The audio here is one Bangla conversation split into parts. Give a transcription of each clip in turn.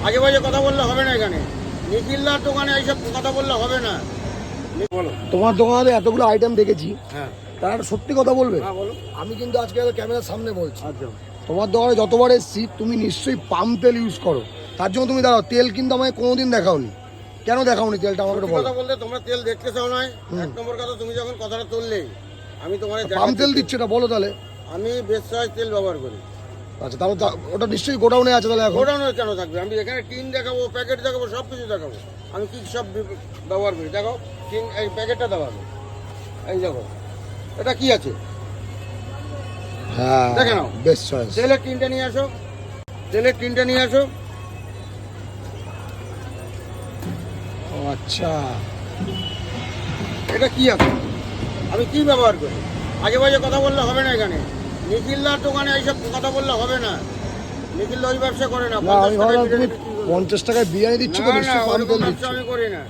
আজে বাজে কথা বললে হবে না এখানে। নিখিলদার দোকানে এইসব কথা বললে হবে না। বলো। তোমার দোকানে এতগুলো আইটেম দেখেছি, হ্যাঁ তার একটা সত্যি কথা বলবে? হ্যাঁ বলো। আমি কিন্তু আজকে ক্যামেরার সামনে বলছি, আচ্ছা তোমার দোকানে যতবার এসছি তুমি নিশ্চয়ই পাম তেল ইউজ করো। তার জন্য তুমি দাঁড়াও, তেল কিন্তু আমায় কোনোদিন দেখাওনি। কেন দেখাওনি তেলটা আমাকে একটু বলো। কথা বলতে তোমরা তেল দেখতে চাও নয়, এক নম্বর কথা। তুমি যখন কথাটা তুললে আমি তোমার পাম তেল দিচ্ছ এটা বলো তাহলে। আমি বেশ চয়েস তেল ব্যবহার করি। আচ্ছা, তাহলে ওটা নিশ্চয়ই গোডাউনে আছে তাহলে এখন। গোডাউনে কেন থাকবে? আমি এখানে টিন দেখাবো, প্যাকেট দেখাবো, সব কিছু দেখাবো। আমি কি সব ব্যবহার করি দেখো। টিন, এই প্যাকেটটা দেখাবো, এই দেখো এটা কি আছে। হ্যাঁ দেখে নাও। বেশ চয়েস। তেলের টিনটা নিয়ে আসো, তেলের টিনটা নিয়ে আসো। ও আচ্ছা, এটা কি আছে, আমি কি ব্যবহার করি? আজে বাজে কথা বললে হবে না এখানে। নিখিলদার দোকানে এইসব কথা বললে হবে না। নিখিল ওই ব্যবসা করে না। না আমি ভাবলাম তুমি 50 টাকায় বিরিয়ানি দিচ্ছ তো, নিশ্চয়ই পাম তেল দিচ্ছ। আমি করি না।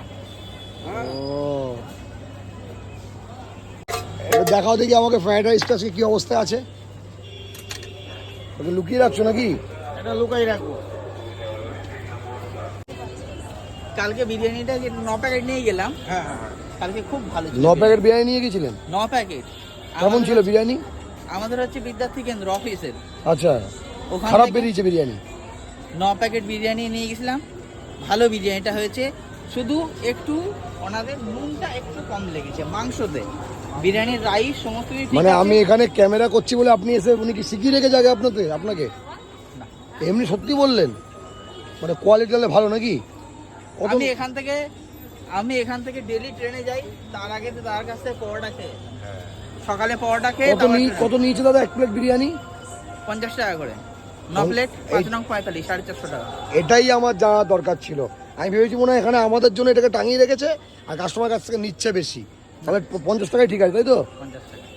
হ্যাঁ? ও এবার দেখাও দেখি আমাকে ফ্রাইড রাইসটা আজকে কি অবস্থায় আছে। ওকে লুকিয়ে রাখছো নাকি? এটা লুকাই রাখবো। কালকে বিরিয়ানিটা 9 প্যাকেট নিয়ে গেলাম। হ্যাঁ হ্যাঁ হ্যাঁ। কালকে খুব ভালো ছিল। 9 প্যাকেট বিরিয়ানি নিয়ে গেছিলেন? 9 প্যাকেট। কেমন ছিল বিরিয়ানি? আমাদের হচ্ছে বিদ্যার্থী কেন্দ্র অফিসের আচ্ছা, ওখান খারাপ থেকে বেরিয়েছে বিরিয়ানি? 9 প্যাকেট বিরিয়ানি নিয়ে গেছিলাম। ভালো বিরিয়ানিটা হয়েছে, শুধু একটু ওনাদের নুনটা একটু কম লেগেছে মাংসতে। বিরিয়ানির রাইস সমস্ত কিছু ঠিক মানে আছে। আমি এখানে ক্যামেরা করছি বলে আপনি এসে উনি কি শিখিয়ে রেখে যাবে আপনাকে? না। এমনি সত্যি বললেন? মানে কোয়ালিটি তাহলে ভালো নাকি? কত- আমি এখান থেকে ডেলি ট্রেনে যাই, তার আগে তো তার কাছ থেকে পরোটা খেয়ে, সকালে পরোটা খেয়ে কত নিয়েছে দাদা এক প্লেট বিরিয়ানি? 50 টাকা করে 9 প্লেট, 5 নং 45, 450 টাকা। এটাই আমার জানা দরকার ছিল। আমি ভেবেছি মনে হয় এখানে আমাদের জন্য এটাকে টাঙিয়ে রেখেছে আর কাস্টমার কাছ থেকে নিচ্ছে বেশি। তাহলে 50 টাকায় ঠিক আছে, তাই তো? 50 টাকা।